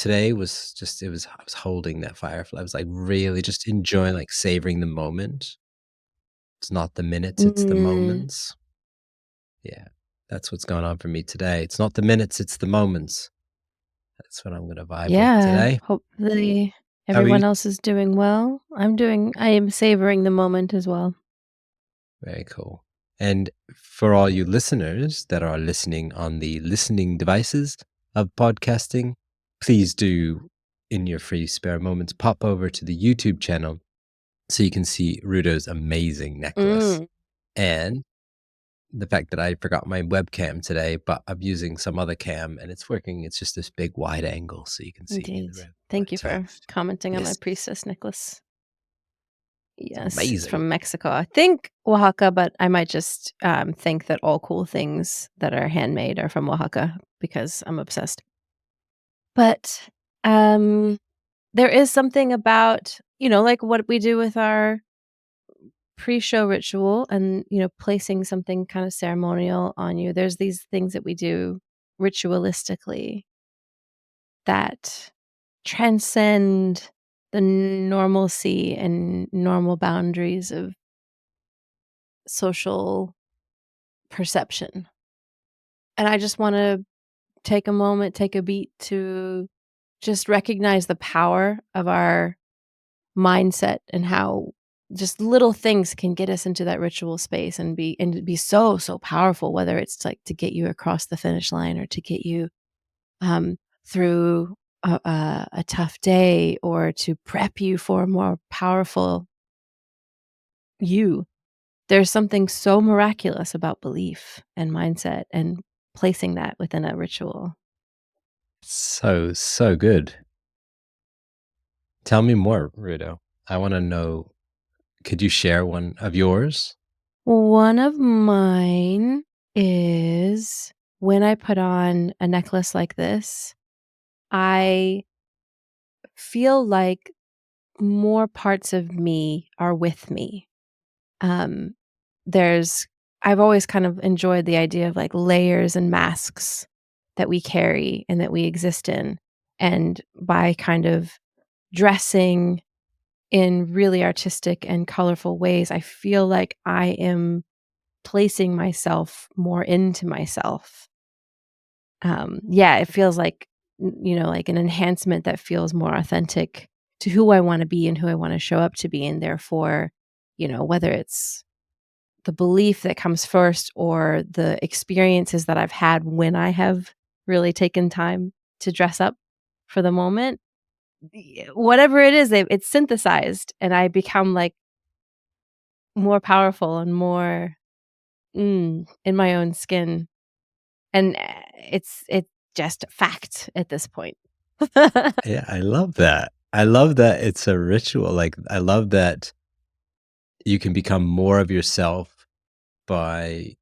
today was just I was holding that firefly. I was like really just enjoying, like savoring the moment. It's not the minutes, it's the Mm, moments. Yeah. That's what's going on for me today. It's not the minutes, it's the moments. That's what I'm gonna vibe with yeah, today. hopefully How are you? everyone else is doing well. I am savoring the moment as well. Very cool. And for all you listeners that are listening on the listening devices of podcasting, please do, in your free spare moments, pop over to the YouTube channel so you can see Rudo's amazing necklace. Mm, And the fact that I forgot my webcam today, but I'm using some other cam and it's working. It's just this big wide angle so you can see me in indeed. the room. Thank you But for commenting on my yes, priestess necklace. it's Yes, it's amazing. from Mexico. I think Oaxaca, but I might just think that all cool things that are handmade are from Oaxaca because I'm obsessed. But um, there is something about, like what we do with our pre-show ritual and, placing something kind of ceremonial on you. There's these things that we do ritualistically that transcend the normalcy and normal boundaries of social perception. And I just want to take a moment, take a beat to just recognize the power of our mindset and how just little things can get us into that ritual space and be so powerful, whether it's like to get you across the finish line or to get you through a tough day or to prep you for a more powerful you. There's something so miraculous about belief and mindset and placing that within a ritual. So good. Tell me more, Rudo. I want to know. Could you share one of yours? One of mine is when I put on a necklace like this, I feel like more parts of me are with me. Um, there's I've always kind of enjoyed the idea of like layers and masks that we carry and that we exist in. And by kind of dressing in really artistic and colorful ways, I feel like I am placing myself more into myself. Yeah, it feels like, like an enhancement that feels more authentic to who I wanna be and who I wanna show up to be, and therefore, whether it's the belief that comes first or the experiences that I've had when I have really taken time to dress up for the moment, whatever it is, it's synthesized, and I become, like, more powerful and more, in my own skin. And, it's just fact at this point. Yeah, I love that. I love that it's a ritual. Like, I love that you can become more of yourself by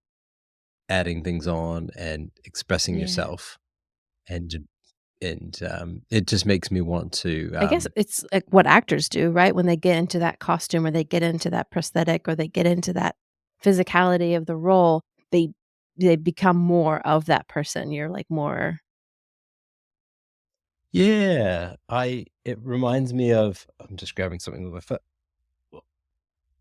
adding things on and expressing Yeah. yourself. And it just makes me want to, I guess it's, like, what actors do, right? When they get into that costume or they get into that prosthetic or they get into that physicality of the role, they they become more of that person. You're, like, more yeah, it reminds me of, I'm just grabbing something with my foot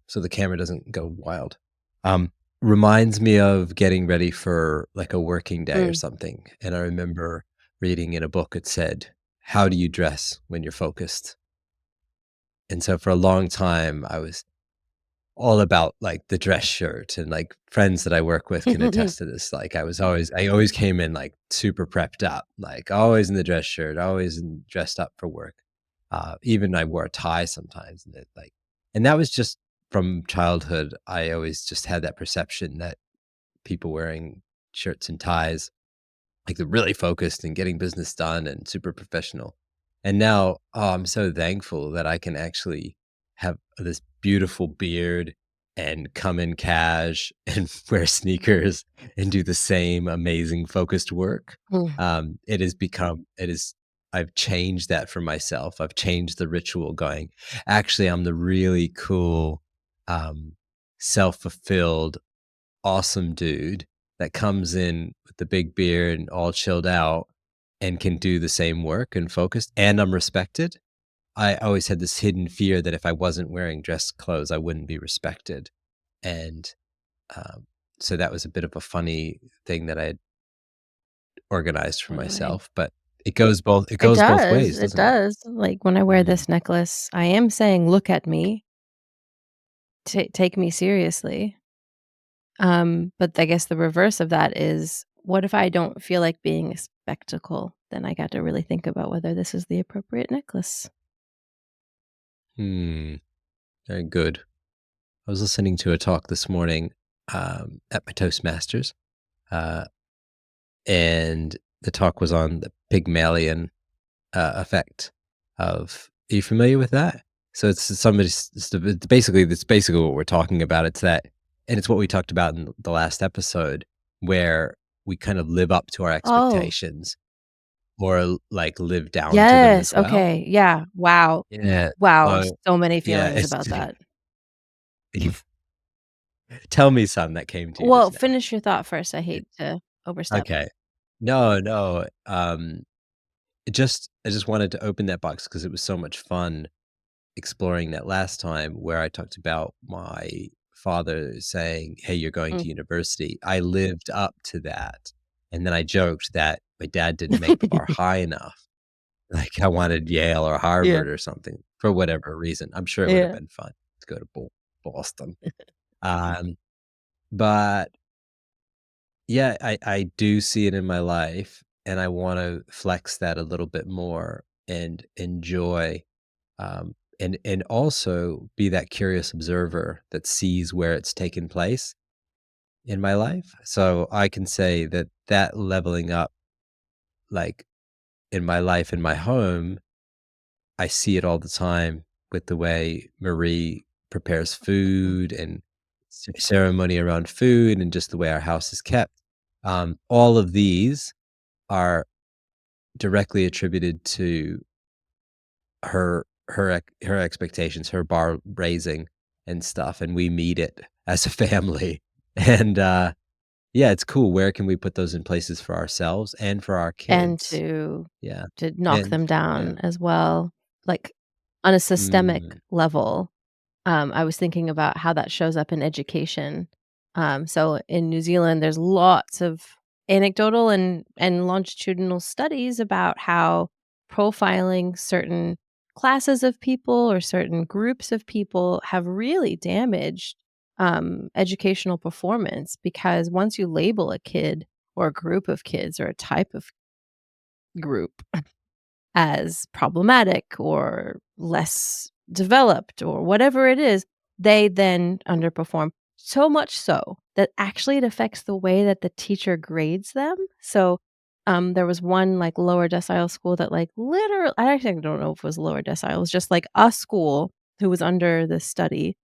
so the camera doesn't go wild. Um, Reminds me of getting ready for like a working day or mm, something. And I remember reading in a book, it said, "How do you dress when you're focused?" And so for a long time, I was all about like the dress shirt, and like friends that I work with can attest to this. Like I always came in like super prepped up, like always in the dress shirt, always dressed up for work. Even I wore a tie sometimes, and and that was just from childhood. I always just had that perception that people wearing shirts and ties, like they're really focused and getting business done and super professional. And now, oh, I'm so thankful that I can actually have this beautiful beard and come in cash and wear sneakers and do the same amazing focused work. mm. It is, I've changed that for myself. I've changed the ritual going, actually, I'm the really cool, um, self fulfilled, awesome dude that comes in with the big beard and all chilled out, and can do the same work and focused, and I'm respected. I always had this hidden fear that if I wasn't wearing dress clothes, I wouldn't be respected. And um, so that was a bit of a funny thing that I had organized for Totally. myself. But it goes both ways, It doesn't it? does. Like, when I wear Mm. this necklace, I am saying, "Look at me. Take me seriously." But I guess the reverse of that is, what if I don't feel like being a spectacle? Then I got to really think about whether this is the appropriate necklace. Hmm. Very good. I was listening to a talk this morning at my Toastmasters, uh, and the talk was on the Pygmalion effect. Are you familiar with that? So it's basically what we're talking about. It's that, and it's what we talked about in the last episode, where we kind of live up to our Oh, expectations or like live down to them yes. as well. Okay. Yeah. Wow. Yeah. Wow. So So many yeah, feelings about that. tell me some that came to you Well, just now. finish your thought first. I hate to overstep. Okay. No, no. I just wanted to open that box because it was so much fun exploring that last time where I talked about my father saying, "Hey, you're going Mm. to university." I lived up to that. And then I joked that my dad didn't make the bar high enough. Like I wanted Yale or Yeah. Harvard or something for whatever reason. I'm sure it would have Yeah. been fun to go to Boston. Um, but yeah, I do see it in my life, and I wanna flex that a little bit more and enjoy, and also be that curious observer that sees where it's taken place in my life. So, I can say that that leveling up, like, in my life, in my home, I see it all the time with the way Marie prepares Mm. food and ceremony around food and just the way our house is kept. All of these are directly attributed to her expectations, her bar raising and stuff, and we meet it as a family. And, yeah, it's cool. Where can we put those in places for ourselves and for our And kids? Yeah. to knock And them yeah. down as well, like, on a systemic Mm. level. I was thinking about how that shows up in education. So in New Zealand, there's lots of anecdotal and longitudinal studies about how profiling certain classes of people or certain groups of people have really damaged educational performance, because once you label a kid or a group of kids or a type of group as problematic or less developed or whatever it is, they then underperform. So much so that actually it affects the way that the teacher grades them. So, there was one, like, lower decile school that, like, literally, I actually don't know if it was lower decile, it was just, like, a school who was under this study,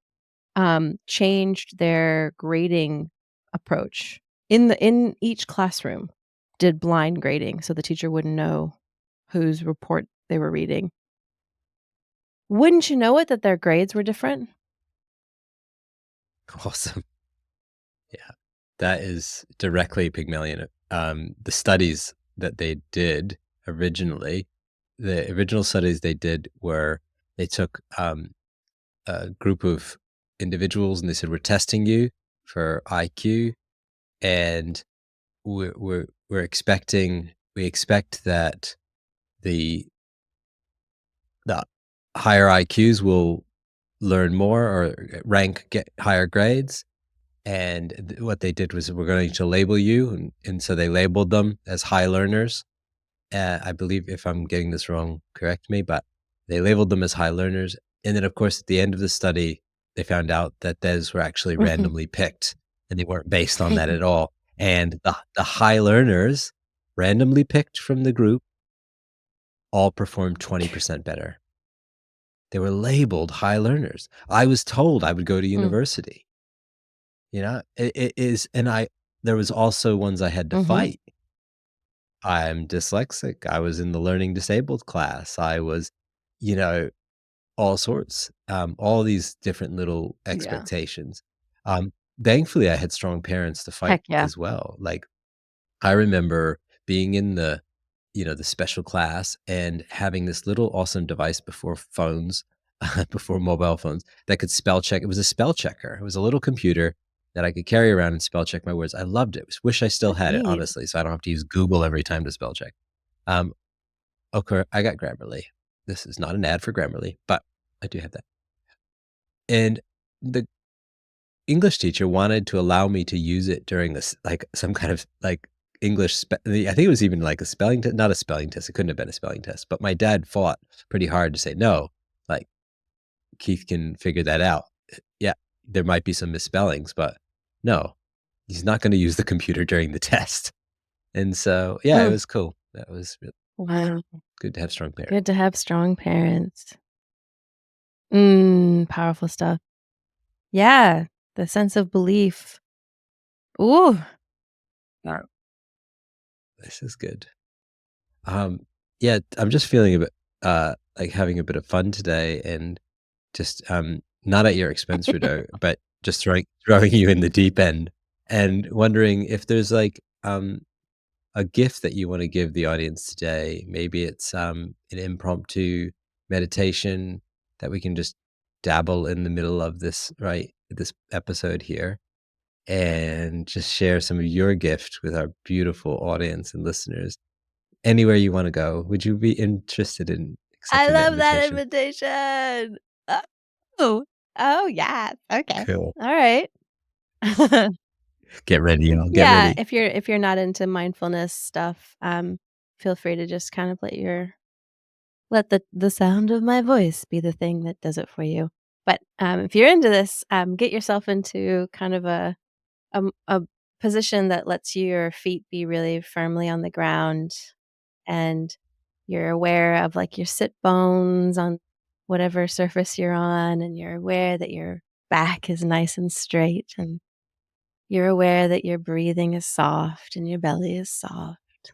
changed their grading approach in each classroom, did blind grading so the teacher wouldn't know whose report they were reading. Wouldn't you know it that their grades were different? Awesome. Yeah. That is directly Pygmalion. The studies that they did originally, the original studies they did were they took, a group of individuals and they said, "We're testing you for IQ, and we're expecting we expect that the the higher IQs will learn more or get higher grades." And what they did was, "We're going to label you," and so they labeled them as high learners. I believe if I'm getting this wrong, correct me, but they labeled them as high learners. And then, of course, at the end of the study, they found out that those were actually Mhm. randomly picked and they weren't based on that at all. And the high learners, randomly picked from the group, all performed 20% better. They were labeled high learners. I was told I would go to Mm, university. It is, and there was also ones I had to mhm. fight. I'm dyslexic. I was in the learning disabled class. I was, you know, all sorts, all these different little Yeah. expectations. Um, Thankfully, I had strong parents to fight Heck yeah. as well. Like, I remember being in the the special class and having this little awesome device before phones, before mobile phones that could spell check. It was a spell checker. It was a little computer that I could carry around and spell check my words. I loved it. Wish I still That's had it, neat. honestly, so I don't have to use Google every time to spell check. Um, okay, I got Grammarly. This is not an ad for Grammarly, but I do have that. And the English teacher wanted to allow me to use it during this, like, some kind of, like, I think it was even like a spelling test, not a spelling test, it couldn't have been a spelling test, but my dad fought pretty hard to say, "No, like, Keith can figure that out. Yeah, there might be some misspellings, but no, he's not gonna use the computer during the test." And so, yeah, it Mm, was cool. That was real wow. good to have strong parents. Good to have strong parents. Powerful stuff. Yeah, the sense of belief. Ooh. Wow. This is good. Um, yeah, I'm just feeling a bit, like having a bit of fun today and just, not at your expense, Rudo, but just throwing you in the deep end and wondering if there's like, a gift that you wanna give the audience today. Maybe it's, an impromptu meditation that we can just dabble in the middle of this, right, this episode here, and just share some of your gift with our beautiful audience and listeners. Anywhere you wanna go, would you be interested in I accepting that love that invitation? invitation. Oh. Oh, yeah. Okay. Cool. Alright. Get ready, y'all, get Yeah, ready. if you're not into mindfulness stuff, feel free to just kind of let the sound of my voice be the thing that does it for you. But, if you're into this, get yourself into kind of a position that lets your feet be really firmly on the ground, and you're aware of, like, your sit bones on whatever surface you're on, and you're aware that your back is nice and straight, and you're aware that your breathing is soft and your belly is soft,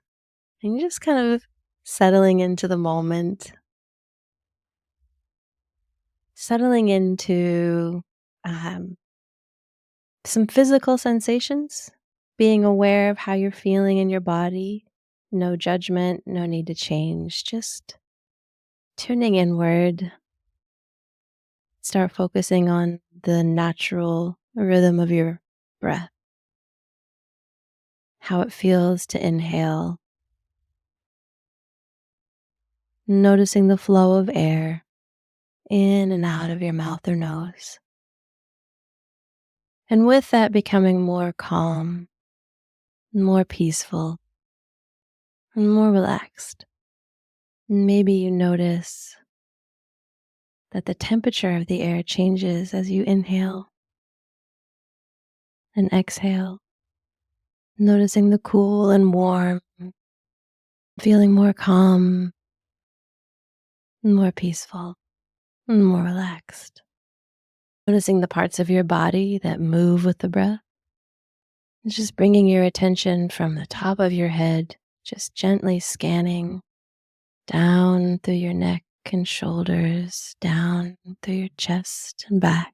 and you're just kind of settling into the moment, settling into, um, some physical sensations, being aware of how you're feeling in your body. No judgment, no need to change, just tuning inward. Start focusing on the natural rhythm of your breath, how it feels to inhale, noticing the flow of air in and out of your mouth or nose. And with that, becoming more calm, more peaceful, and more relaxed. Maybe you notice that the temperature of the air changes as you inhale and exhale, noticing the cool and warm, feeling more calm, more peaceful, and more relaxed. Noticing the parts of your body that move with the breath. And just bringing your attention from the top of your head, just gently scanning down through your neck and shoulders, down through your chest and back,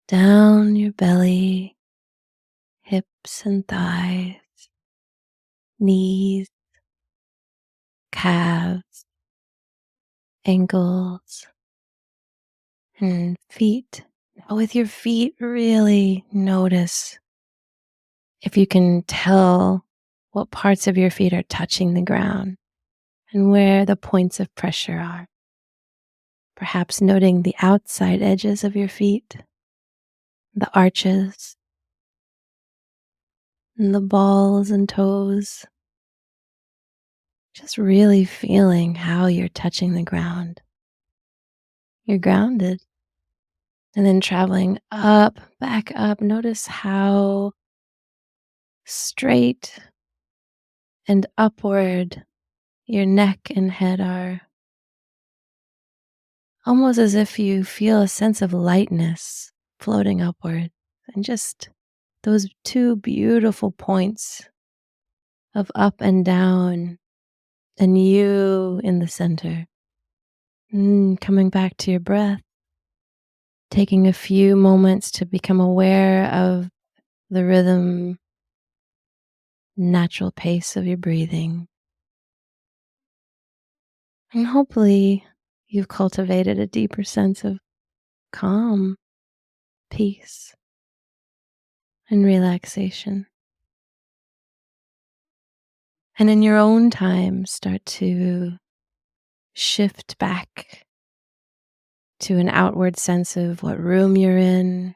down your belly, hips and thighs, knees, calves, ankles, and feet. Now with your feet, really notice if you can tell what parts of your feet are touching the ground and where the points of pressure are. Perhaps noting the outside edges of your feet, the arches, and the balls and toes. Just really feeling how you're touching the ground. You're grounded. And then traveling up, back up. Notice how straight and upward your neck and head are. Almost as if you feel a sense of lightness floating upward. And just those two beautiful points of up and down, and you in the center. Coming back to your breath, taking a few moments to become aware of the rhythm, natural pace of your breathing. And hopefully, you've cultivated a deeper sense of calm, peace, and relaxation. And in your own time, start to shift back to an outward sense of what room you're in,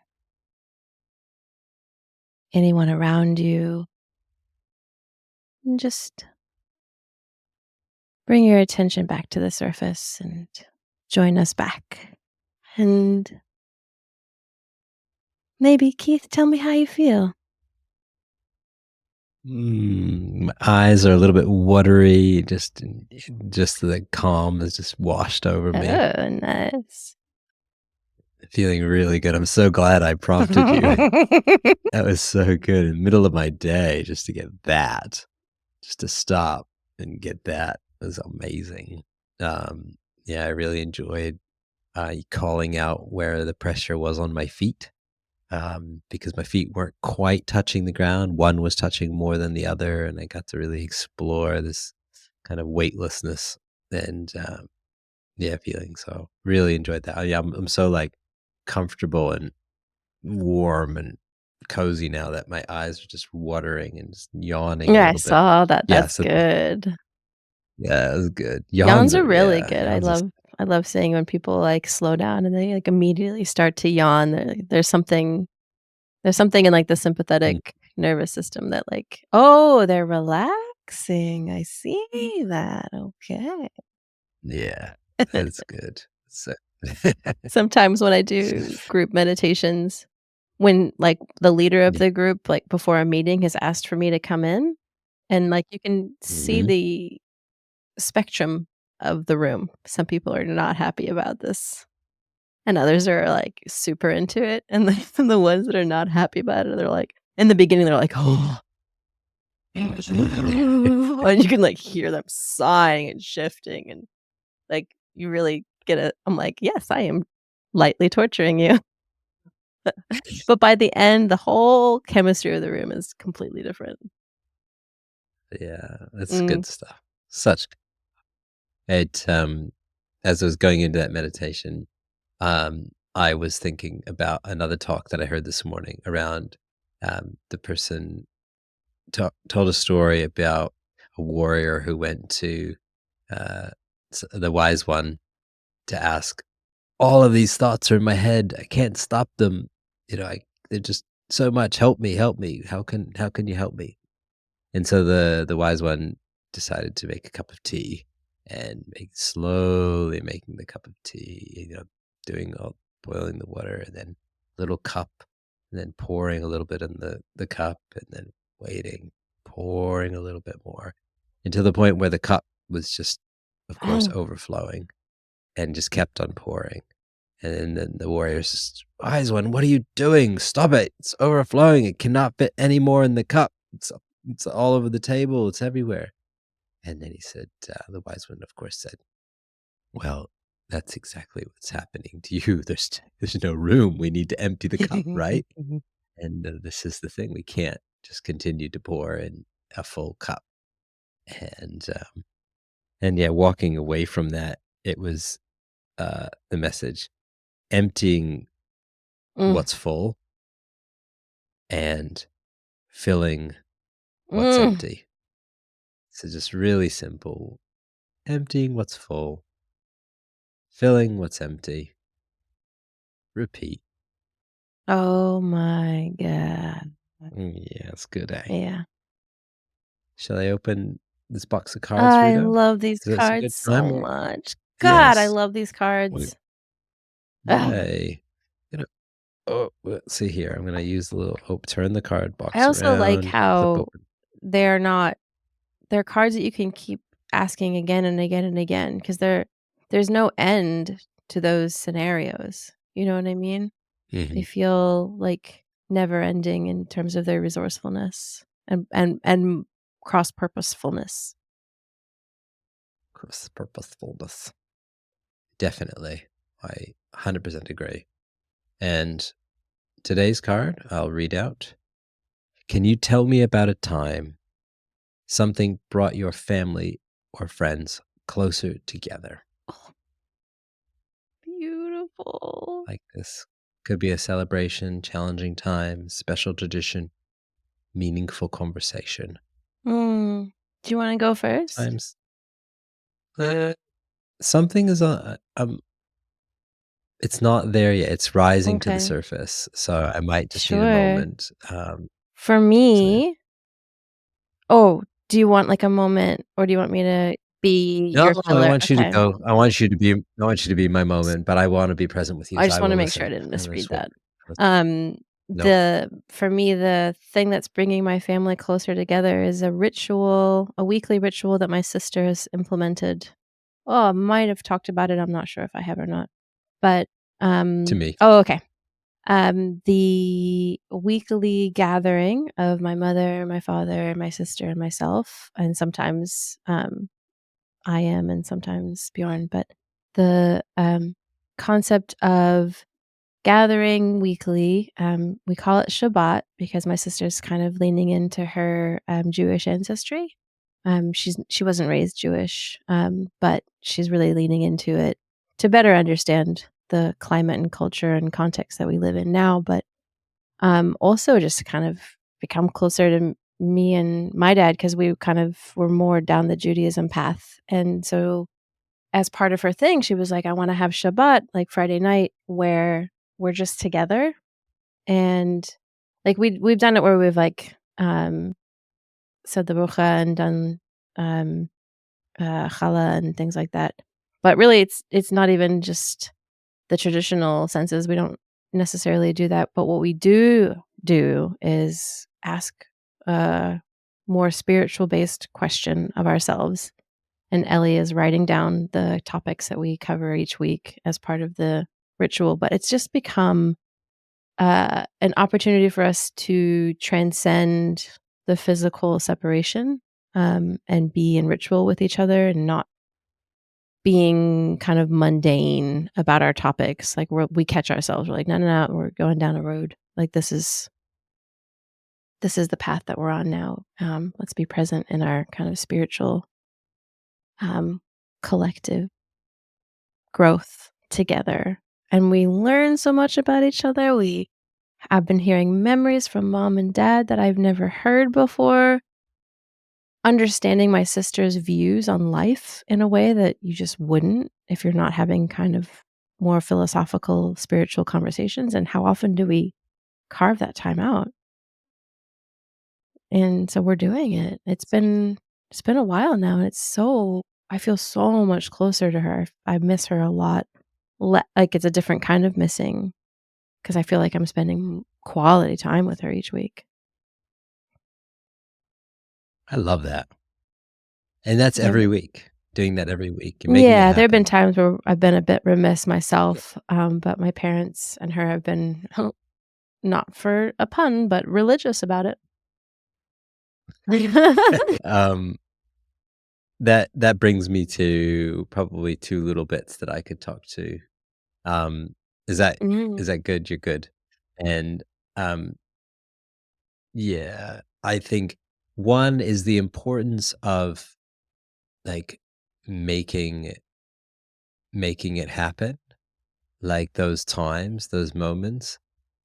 anyone around you, and just bring your attention back to the surface and join us back. And maybe, Keith, tell me how you feel. My eyes are a little bit watery, just the calm has just washed over me. Oh, nice. Feeling really good. I'm so glad I prompted you. That was so good in the middle of my day just to get that, just to stop and get that was amazing. Yeah, I really enjoyed, calling out where the pressure was on my feet, because my feet weren't quite touching the ground. One was touching more than the other, and I got to really explore this kind of weightlessness and, yeah, feeling. So really enjoyed that. Yeah, I'm so like comfortable and warm and cozy now that my eyes are just watering and just yawning a Yeah, I little bit. saw that. Yeah, That's so good. yeah, it was good. Yawns are really good. Yawns is I love seeing when people, like, slow down and they, like, immediately start to yawn. There's something in, like, the mm, sympathetic nervous system that, like, "Oh, they're relaxing. I see that. Okay." yeah, it's good. So Sometimes when I do group meditations, when, like, the leader of yeah, the group, like, before a meeting has asked for me to come in, and, like, you can see mhm, the spectrum of the room. Some people are not happy about this, and others are, like, super into it, and the ones that are not happy about it, they're like in the beginning, they're like, "Oh." And you can, like, hear them sighing and shifting, and, like, you really get a I'm like, "Yes, I am lightly torturing you." But by the end, the whole chemistry of the room is completely different. yeah, that's Mm. good stuff. Such it, as I was going into that meditation, I was thinking about another talk that I heard this morning around, the person told a story about a warrior who went to, uh, the wise one to ask, "All of these thoughts are in my head. I can't stop them. They're just so much. Help me, help me. How can you help me?" And so the wise one decided to make a cup of tea and slowly making the cup of tea, doing all boiling the water and then little cup and then pouring a little bit in the cup and then waiting, pouring a little bit more until the point where the cup was just, of course, overflowing and just kept on pouring. And then the warrior says, "Wise one, what are you doing? Stop it. It's overflowing. It cannot fit any more in the cup. It's all over the table. It's everywhere." And then he said, the wise one, of course, said, "Well, that's exactly what's happening to you. There's no room. We need to empty the cup, right? And this is the thing. We can't just continue to pour in a full cup." And yeah, walking away from that, it was the message: emptying Mm, what's full and filling what's mm. empty. So just really simple, emptying what's full, filling what's empty, repeat. Oh my god. Yeah, it's good, eh? Yeah. Shall I open this box of cards, I Rudo? love these Is this a good cards so time? Or much. God, I yes. love these Wait, cards. Ugh. yay. Gonna, oh, let's see here. I'm gonna use the little turn the card I box also like around, flip how open. they're not they're cards that you can keep asking again and again and again because there's no end to those scenarios. You know what I mean? They Hmm. feel like never ending in terms of their resourcefulness and cross purposefulness. Cross purposefulness. Definitely. I 100% agree. And today's card, I'll read out. Can you tell me about a time something brought your family or friends closer together. Oh, beautiful. Like this could be a celebration, challenging time, special tradition, meaningful conversation. Mm. Do you wanna go first? Times uh, something is it's not there yet. It's rising to the Okay. surface, so I might just need a Sure. moment. For So yeah. me oh, do you want, like, a moment, or do you want me to be No, your I filler? want you to Okay. go. I want you to be my moment, but I want to be present with you, I so just I wanna will make sure I listen. didn't And misread that's what. that. Um, Nope. the for me, the thing that's bringing my family closer together is a weekly ritual that my sister has implemented. Oh, I might have talked about it, I'm not sure if I have or not. But, To me. oh, okay. The weekly gathering of my mother, my father, my sister, and myself, and sometimes, I am and sometimes Bjorn, but the, concept of gathering weekly, we call it Shabbat because my sister's kind of leaning into her, Jewish ancestry. She wasn't raised Jewish, but she's really leaning into it to better understand the climate and culture and context that we live in now, but, also just to kind of become closer to me and my dad because we kind of were more down the Judaism path, and so as part of her thing, she was like, "I wanna have Shabbat, like, Friday night, where we're just together," and, like, we've done it where we've, like, said the Brocha and done, um, challah and things like that, but really, it's not even just the traditional senses, we don't necessarily do that, but what we do is ask a more spiritual-based question of ourselves. And Ellie is writing down the topics that we cover each week as part of the ritual, but it's just become, an opportunity for us to transcend the physical separation, and be in ritual with each other and not being kind of mundane about our topics, like, we catch ourselves, we're like, "No, no, no, we're going down a road, like, this is the path that we're on now, let's be present in our kind of spiritual, um, collective growth together, and we learn so much about each other. I've been hearing memories from mom and dad that I've never heard before, understanding my sister's views on life in a way that you just wouldn't if you're not having kind of more philosophical, spiritual conversations, and how often do we carve that time out? And so we're doing it. It's been a while now, and I feel so much closer to her. I miss her a lot. Like, it's a different kind of missing, 'cause I feel like I'm spending quality time with her each week. I love that. And that's There every week. Doing that every week and making it Yeah, there have been happen. times where I've been a bit remiss myself, but my parents and her have been, not for a pun, but religious about it. Um, that brings me to probably 2 little bits that I could talk to. Um, is that Mm, is that good? You're good. And, um, yeah, I think one is the importance of, like, making making it happen, like, those times, those moments.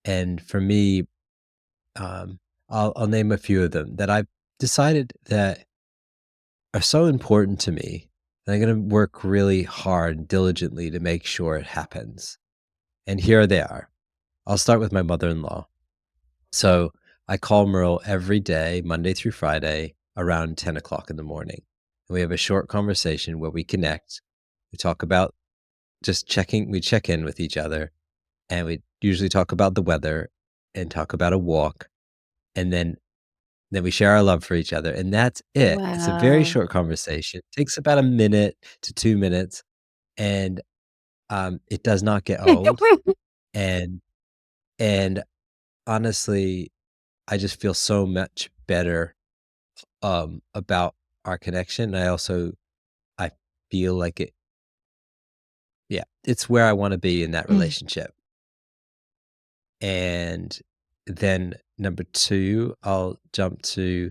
And for me, um, I'll name a few of them that I've decided that are so important to me, and I'm gonna work really hard, diligently to make sure it happens. And here they are. I'll start with my mother-in-law. So I call Merle every day, Monday through Friday, around 10 o'clock in the morning. And we have a short conversation where we connect. We talk about we check in with each other, and we usually talk about the weather and talk about a walk. And then we share our love for each other. And that's it. It's a very wow. short conversation. It takes about a minute to 2 minutes. And it does not get old. And and honestly, I just feel so much better about our connection. I feel like yeah, it's where I want to be in that Mm, relationship. And then number two, I'll jump to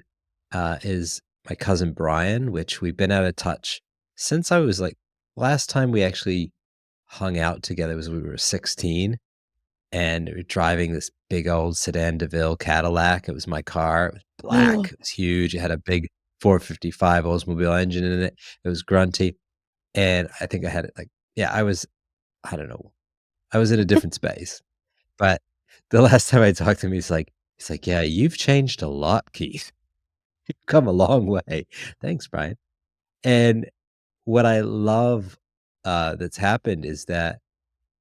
is my cousin Brian, which we've been out of touch since I was like last time we actually hung out together was when we were 16, and we were driving this big old sedan DeVille Cadillac. It was my car. It was black. It was huge. It had a big 455 Oldsmobile engine in it. It was grunty, and I think I had it like yeah, I don't know. I was in a different space, but the last time I talked to him, he's like, "Yeah, you've changed a lot, Keith. You've come a long way." Thanks, Brian. And what I love, that's happened is that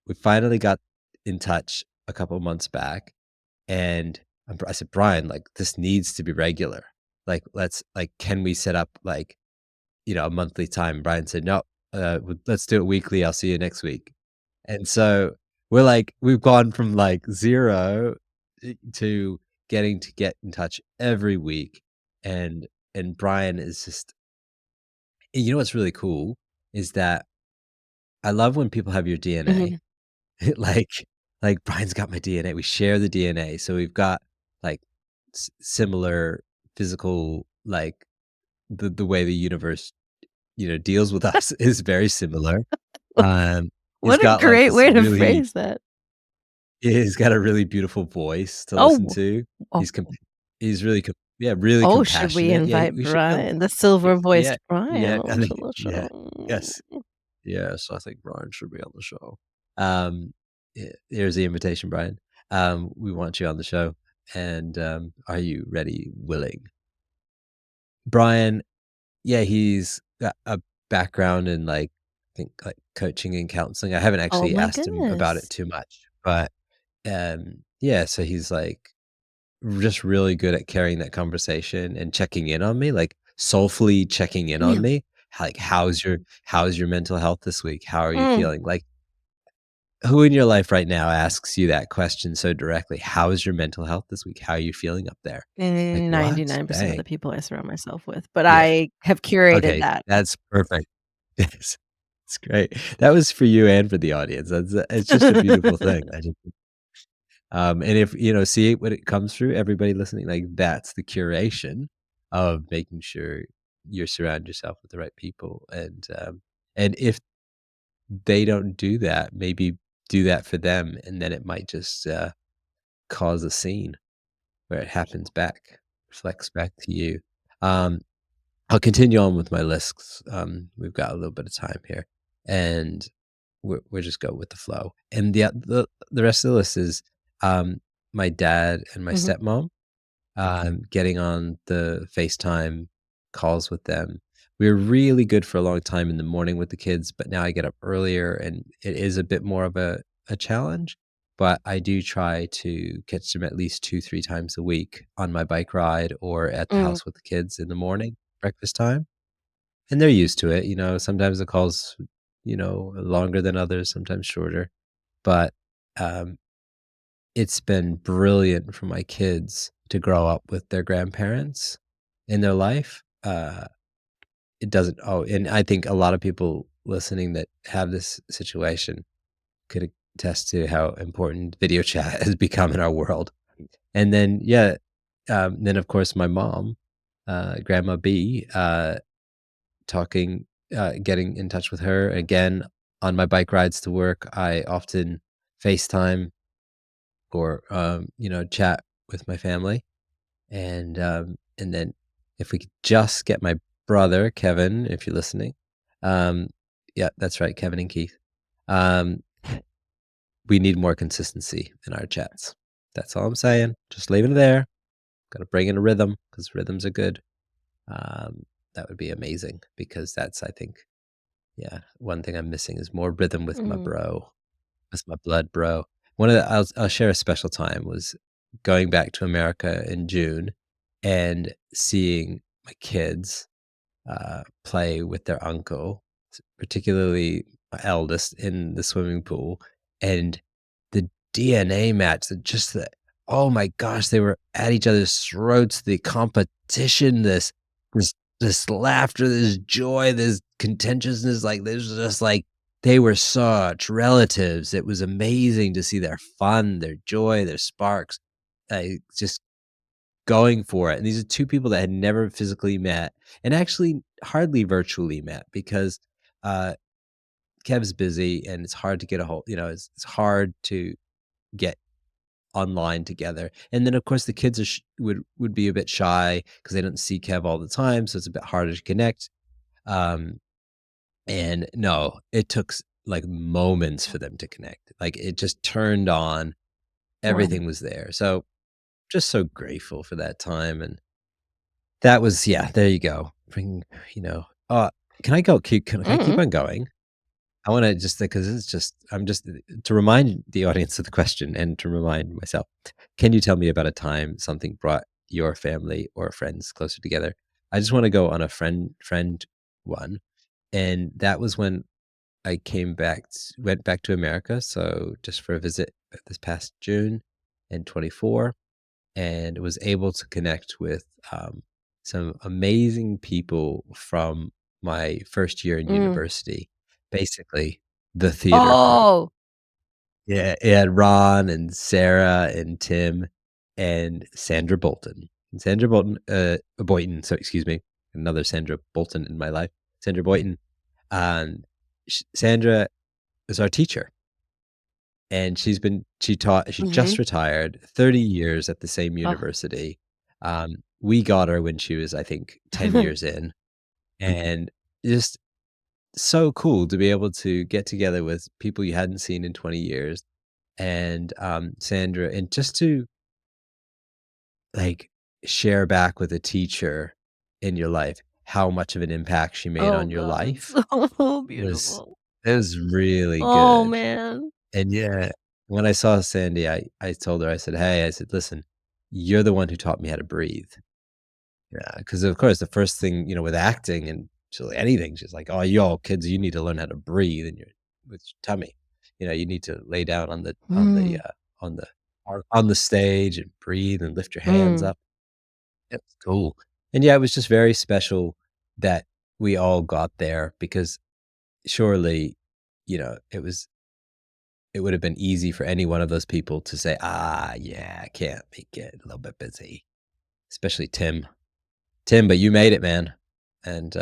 we finally got in touch a couple months back, and I said, "Brian, like, this needs to be regular. Like, let's like, can we set up, like, a monthly time?" Brian said, "No, let's do it weekly. I'll see you next week." And so we've gone from like 0 to getting to get in touch every week. And Brian is just what's really cool is that I love when people have your DNA. Mhm. Like Brian's got my DNA. We share the DNA. So we've got like similar physical like the way the universe, deals with us is very similar. Um he's What a got like great this way to really phrase that. he's got a really beautiful voice to listen Oh. to. Oh. He's com he's really yeah, really Oh, should we compassionate. Yeah, invite we should Brian, the y yeah, silver-voiced Brian yeah, I onto think the yeah, show? yes, yes, I think Brian should be on the show. Here's the invitation, Brian. We want you on the show, and, are you ready, willing? Brian, yeah, he's got a background in, like, I think, like, coaching and counseling. I haven't Oh actually my asked him about it goodness. too much, but, yeah, so he's, like, just really good at carrying that conversation and checking in on me, like, soulfully checking in on Yeah. me. Like, "How's your mental health this week? How are you Mm. feeling?" Like, who in your life right now asks you that question so directly? "How's your mental health this week? How are you feeling up there?" Like, what? 99% of Dang. the people I surround myself with, but Yeah. I have curated Okay, that. that's perfect. Yes. It's great. That was for you and for the audience. It's just a beautiful thing. And if, see when it comes through, everybody listening, like, that's the curation of making sure you surround yourself with the right people, and if they don't do that, maybe do that for them, and then it might just, cause a scene where it happens back, reflects back to you. Um, I'll continue on with my lists, we've got a little bit of time here, and we're just go with the flow, and the rest of the list is, my dad and my Mhm. stepmom, getting on the FaceTime calls with them. We were really good for a long time in the morning with the kids, but now I get up earlier and it is a bit more of a challenge. But I do try to catch them at least 2, 3 times a week on my bike ride or at the Mm. house with the kids in the morning, breakfast time. And they're used to it. Sometimes the calls, longer than others, sometimes shorter. But um, it's been brilliant for my kids to grow up with their grandparents in their life. It doesn't and I think a lot of people listening that have this situation could attest to how important video chat has become in our world. And then, yeah, then of course my mom, Grandma B, getting in touch with her again on my bike rides to work. I often FaceTime or chat with my family, and then if we could just get my brother Kevin, if you're listening, um, yeah, that's right, Kevin and Keith. Um, we need more consistency in our chats. That's all I'm saying. Just leaving it there. Got to bring in a rhythm because rhythms are good. Um, that would be amazing because that's I think yeah one thing I'm missing is more rhythm with my Mhm. bro. That's my blood bro. One of the I'll share a special time was going back to America in June and seeing my kids, play with their uncle, particularly my eldest in the swimming pool, and the DNA match, just the oh my gosh, they were at each other's throats, the competition, this this laughter, this joy, this contentiousness, like, there's just, like they were such relatives. It was amazing to see their fun, their joy, their sparks. I just going for it. And these are 2 people that had never physically met and actually hardly virtually met because, uh, Kev's busy and it's hard to get a hold it's hard to get online together. And then, of course, the kids are would be a bit shy because they don't see Kev all the time, so it's a bit harder to connect. Um, and no, it took like moments for them to connect. Like it just turned on, Wow. everything was there. So just so grateful for that time. And that was, yeah, there you go. Bring, you know, can I go? Can I keep Mm. on going? I want to just because it's just I'm just to remind the audience of the question and to remind myself. Can you tell me about a time something brought your family or friends closer together? I just want to go on a friend one, and that was when I went back to America. So just for a visit this past June in 24, and was able to connect with some amazing people from my first year in Mm. university, basically the theater group. Oh. Yeah, it had Ron and Sarah and Tim and Sandra Bolton. And Sandra Bolton, Boynton, so excuse me, another Sandra Bolton in my life. Sandra Boynton. And Sandra is our teacher. And she Mhm. just retired, 30 years at the same Oh. university. We got her when she was, I think, 10 years in, and just so cool to be able to get together with people you hadn't seen in 20 years, and, Sandra and just to, like, share back with a teacher in your life how much of an impact she made Oh on your god, life so was beautiful. it was really Oh, good. man. And yeah, when I saw Sandy, I told her, I said, "Hey," I said, "Listen, you're the one who taught me how to breathe." Yeah, because of course, the first thing, with acting and so anything, she's like, "Oh, you all kids, you need to learn how to breathe in your with your tummy. You need to lay down Mm. on the stage and breathe and lift your hands Mm. up." It was cool. And yeah, it was just very special that we all got there because surely, it would have been easy for any one of those people to say, "Ah, yeah, I can't make it, a little bit busy." Especially Tim. Tim, but you made it, man. And,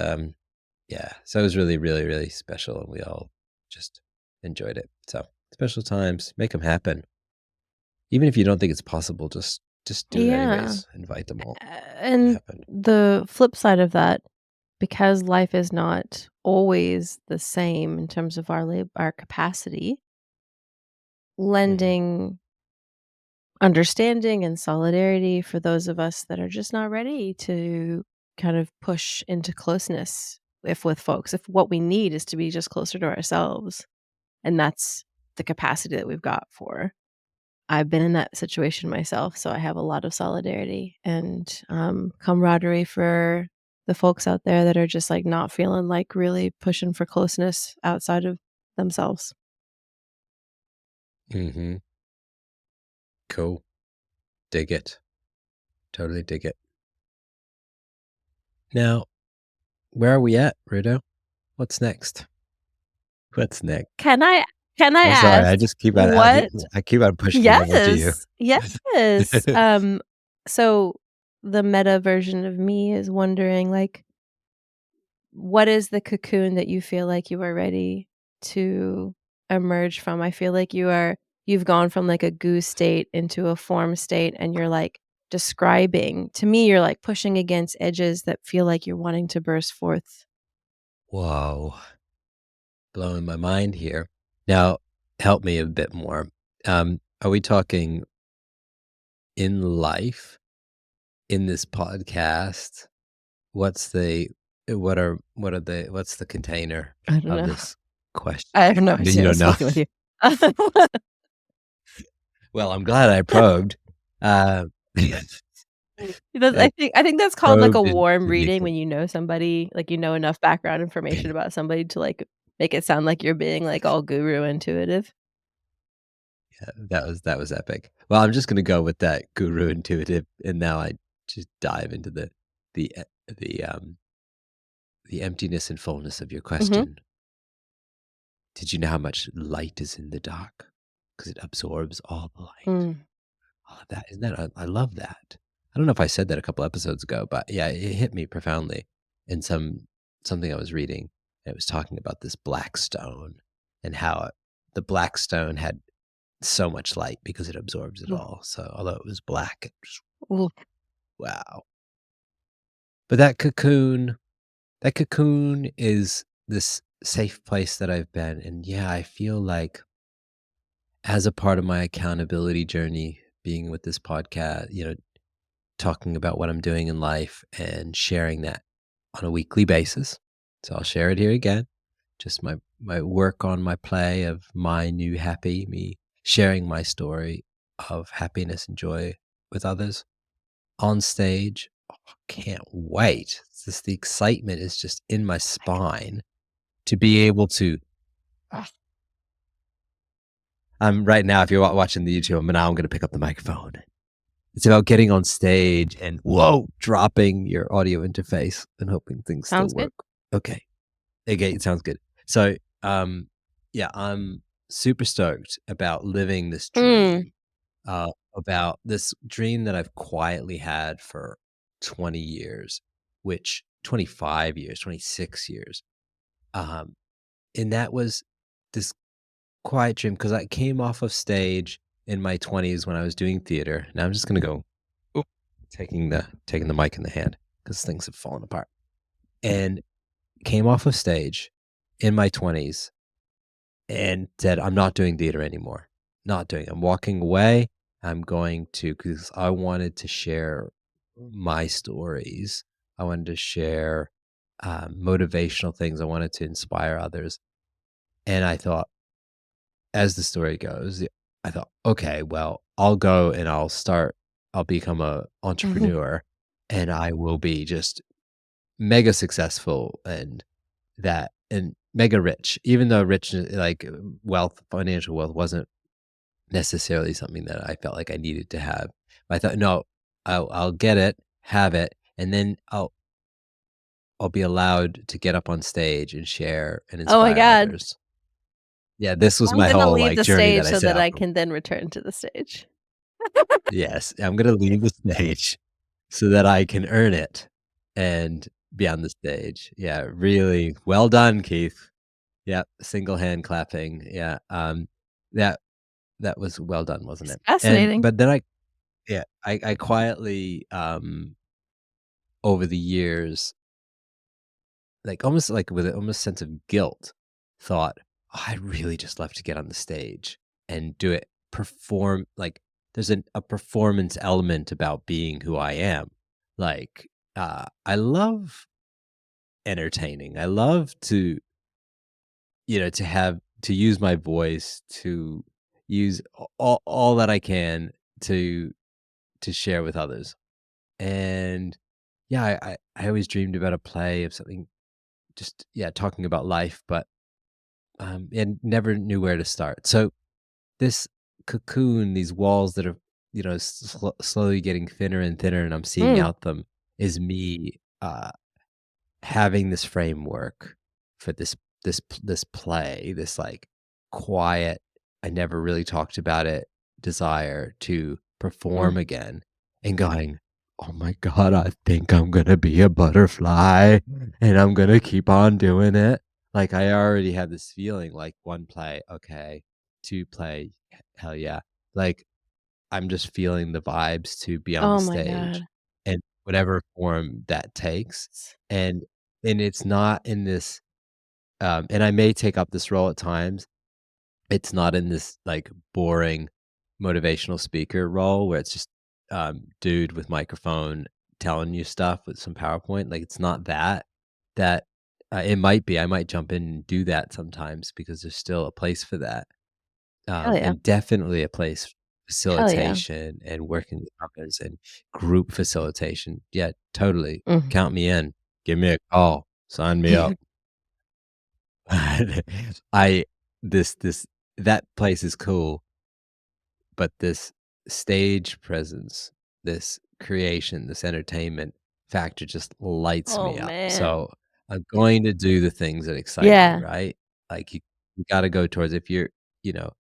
yeah, so it was really, really, really special, and we all just enjoyed it. So, special times, make them happen. Even if you don't think it's possible, just do it Yeah. anyways. Invite them all. It And happened. the flip side of that, because life is not always the same in terms of our capacity, Mhm. lending understanding and solidarity for those of us that are just not ready to kind of push into closeness if with folks, if what we need is to be just closer to ourselves, and that's the capacity that we've got for. I've been in that situation myself, so I have a lot of solidarity and, camaraderie for the folks out there that are just, like, not feeling like really pushing for closeness outside of themselves. Mhm. Cool. Dig it. Totally dig it. Now, where are we at, Rudo? What's next? What's next? Can I can I I'm sorry, I ask just keep on what I keep on pushing it over to you. Yes, yes. So the meta version of me is wondering, like, what is the cocoon that you feel like you are ready to emerge from? I feel like you've gone from, like, a goo state into a form state, and you're, like, describing to me, you're, like, pushing against edges that feel like you're wanting to burst forth. Whoa, blowing my mind here. Now, help me a bit more. Are we talking in life, in this podcast? What's the what's the container I don't of know. this question? I have no You idea, I don't was know? fucking with you. Well, I'm glad I probed. Uh, That's I I think that's called, like, a probed into warm the reading when you know somebody, like, you know enough background information about somebody to, like, make it sound like you're being, like, all guru intuitive. that was epic. Well, I'm just gonna go with that guru intuitive, and now I just dive into the e the emptiness and fullness of your Mhm. question. Did you know how much light is in the dark? Because it absorbs all the light. Mm. All of that. Isn't that I love that. I don't know if I said that a couple episodes ago, but yeah, it hit me profoundly in something I was reading. It was talking about this black stone and how the black stone had so much light because it absorbs it Ooh, all. So although it was black, it just ooh. wow. But that cocoon is this safe place that I've been. And yeah, I feel like as a part of my accountability journey, being with this podcast, talking about what I'm doing in life and sharing that on a weekly basis. So I'll share it here again. Just my work on my play of my new happy, me sharing my story of happiness and joy with others on stage. Oh, can't wait. It's just the excitement is just in my spine to be able to. Ah, right now, if you're watching the YouTube, I'm going to pick up the microphone. It's about getting on stage and whoa, dropping your audio interface and hoping things still Sounds good. work. Okay. Okay, it sounds good. So, yeah, I'm super stoked about living this Mm, dream, about this dream that I've quietly had for 20 years, which 25 years, 26 years. Um, and that was this quiet dream because I came off of stage in my 20s when I was doing theater. Now I'm just gonna go oop, taking the mic in the hand because things have fallen apart. And came off of stage in my 20s and said, I'm not doing theater anymore. Not doing it. I'm walking away. I'm going to because I wanted to share my stories. I wanted to share motivational things. I wanted to inspire others. And I thought, as the story goes, I thought, okay, well, I'll go and I'll become a mhm. entrepreneur and I will be just mega successful and mega rich, even though rich, like wealth, financial wealth wasn't necessarily something that I felt like I needed to have. But I thought, no, I'll get it, have it, and then I'll be allowed to get up on stage and share and Oh my inspire god. others. Yeah, this was I'm my gonna whole leave like the journey stage that I so set that out I from. can then return to the stage. Yes, I'm gonna leave the stage so that I can earn it and be on the stage. Yeah, really well done, Keith. Yeah, single hand clapping. Yeah, that that was well done, wasn't It's it? And fascinating. but then I quietly, over the years, like, almost like with an almost sense of guilt, thought, "Oh, I'd really just love to get on the stage and do it, perform." Like, there's a performance element about being who I am. Like, I love entertaining. I love to, to use my voice, to use all that I can to share with others. And yeah, I always dreamed about a play of something, just yeah, talking about life, but and never knew where to start. So this cocoon, these walls that are slowly getting thinner and thinner, and I'm seeing Mm, out them, is me having this framework for this play, this like quiet. I never really talked about it. Desire to mm. perform again, and going, oh my god, I think I'm gonna be a butterfly, and I'm gonna keep on doing it. Like I already have this feeling. Like one play, okay, two play, hell yeah. Like I'm just feeling the vibes to be on the Oh my stage god. in whatever form that takes. S And it's not in this and I may take up this role at times. It's not in this like boring motivational speaker role where it's just dude with microphone telling you stuff with some PowerPoint. Like it's not that it might be. I might jump in and do that sometimes because there's still a place for that. Hell yeah. And definitely a place for Hell yeah. facilitation and working with others and group facilitation. Yeah, totally. Mhm. Count me in. Give me a call. Sign me up. I this that place is cool, but this stage presence, this creation, this entertainment factor just lights Oh, me up. man. So I'm going to do the things that excite me, Yeah. right? Like you gotta go towards if you're, you know,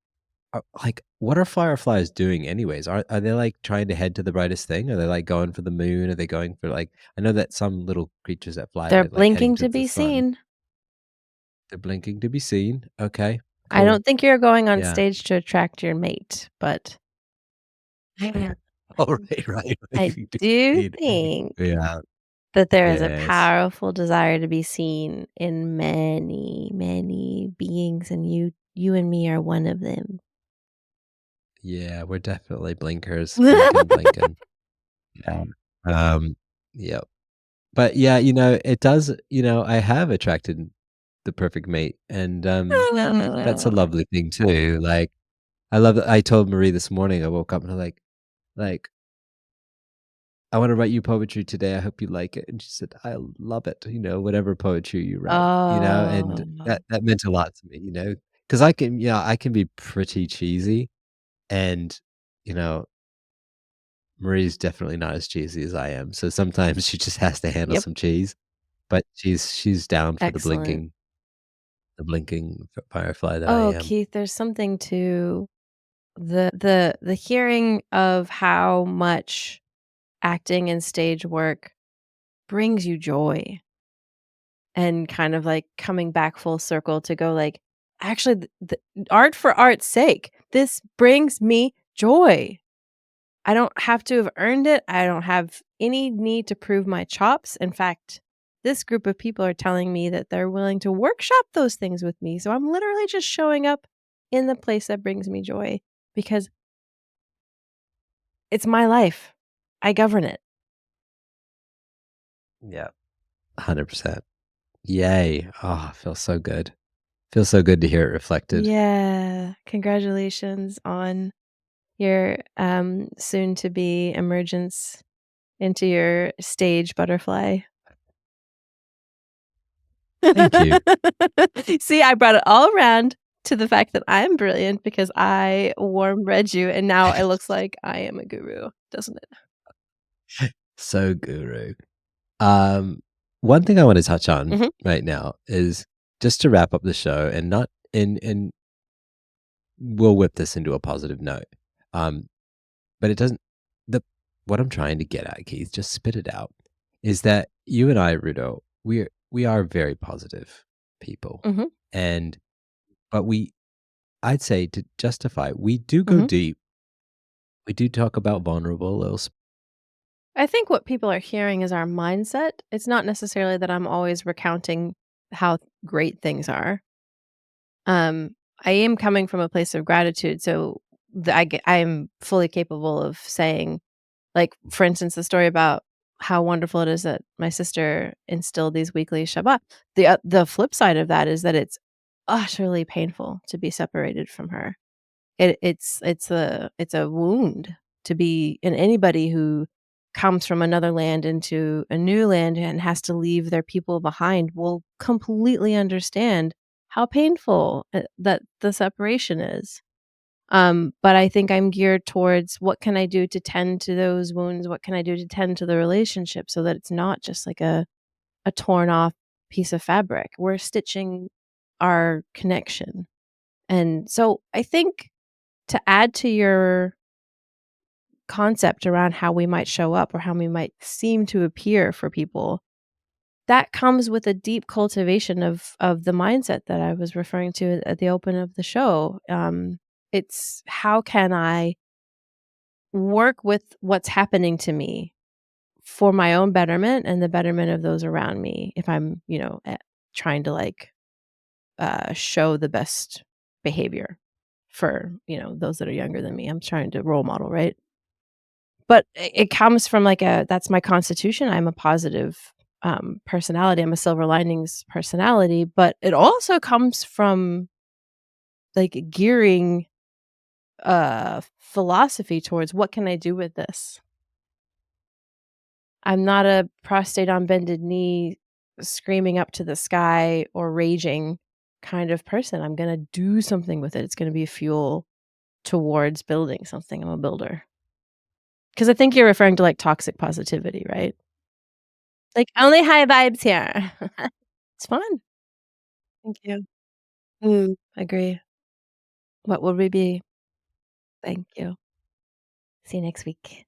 what are fireflies doing anyways? Are they, like, trying to head to the brightest thing? Are they, like, going for the moon? Are they going for, like I know that some little creatures that fly, They're they're, like, heading blinking to towards the be sun. seen. They're blinking to be seen. Okay, I cool. don't think you're going on Yeah. stage to attract your mate, but Oh, right, right, I right. do Indeed. think Yeah. that there is a Yes. powerful desire to be seen in many, many beings, and you and me are one of them. Yeah, we're definitely blinkers. Blinking, blinking. Yeah. Um, yep. But, yeah, it does I have attracted the perfect mate, and, that's a lovely thing too, like, I love that I told Marie this morning, I woke up and I'm like, "I wanna write you poetry today, I hope you like it," and she said, "I love it," "Whatever poetry you write," and Oh, that meant a lot to me, 'cause I can be pretty cheesy, and, you know, Marie's definitely not as cheesy as I am, so sometimes she just has to handle yep, some cheese, but she's down for the excellent. blinking firefly that I Oh, am. Keith, there's something to the hearing of how much acting and stage work brings you joy, and kind of, like, coming back full circle to go, like, "Actually, the art for art's sake, this brings me joy." I don't have to have earned it. I don't have any need to prove my chops. In fact, this group of people are telling me that they're willing to workshop those things with me. So I'm literally just showing up in the place that brings me joy because it's my life. I govern it. Yeah. 100%. Yay. Oh, feels so good. Feels so good to hear it reflected. Yeah. Congratulations on your soon to be emergence into your stage butterfly. Thank you. See, I brought it all around to the fact that I'm brilliant because I warm read you, and now it looks like I am a guru, doesn't it? So guru. Um, One thing I wanna touch on Mhm, right now is just to wrap up the show and not and we'll whip this into a positive note. Um, but it doesn't the what I'm trying to get at, Keith, just spit it out, is that you and I, Rudo, we are very positive people. mhm, And but I'd say to justify, we do go mhm. deep. We do talk about vulnerable little I think what people are hearing is our mindset. It's not necessarily that I'm always recounting how great things are. Um, I am coming from a place of gratitude, so I am fully capable of saying, like, for instance, the story about how wonderful it is that my sister instilled these weekly Shabbat. The flip side of that is that it's utterly painful to be separated from her. It's a wound to be and anybody who comes from another land into a new land and has to leave their people behind will completely understand how painful, that the separation is. But I think I'm geared towards what can I do to tend to those wounds? What can I do to tend to the relationship so that it's not just like a torn off piece of fabric? We're stitching our connection. And so I think to add to your concept around how we might show up or how we might seem to appear for people, that comes with a deep cultivation of the mindset that I was referring to at the open of the show. It's how can I work with what's happening to me for my own betterment and the betterment of those around me if I'm, trying to like show the best behavior for, those that are younger than me. I'm trying to role model, right? But it comes from like a that's my constitution. I'm a positive personality. I'm a silver linings personality, but it also comes from like gearing philosophy towards what can I do with this? I'm not a prostate on bended knee screaming up to the sky or raging kind of person. I'm going to do something with it. It's going to be fuel towards building something. I'm a builder. Cuz I think you're referring to like toxic positivity, right? Like only high vibes here. It's fun. Thank you. Agree. What would we be? Thank you. See you next week.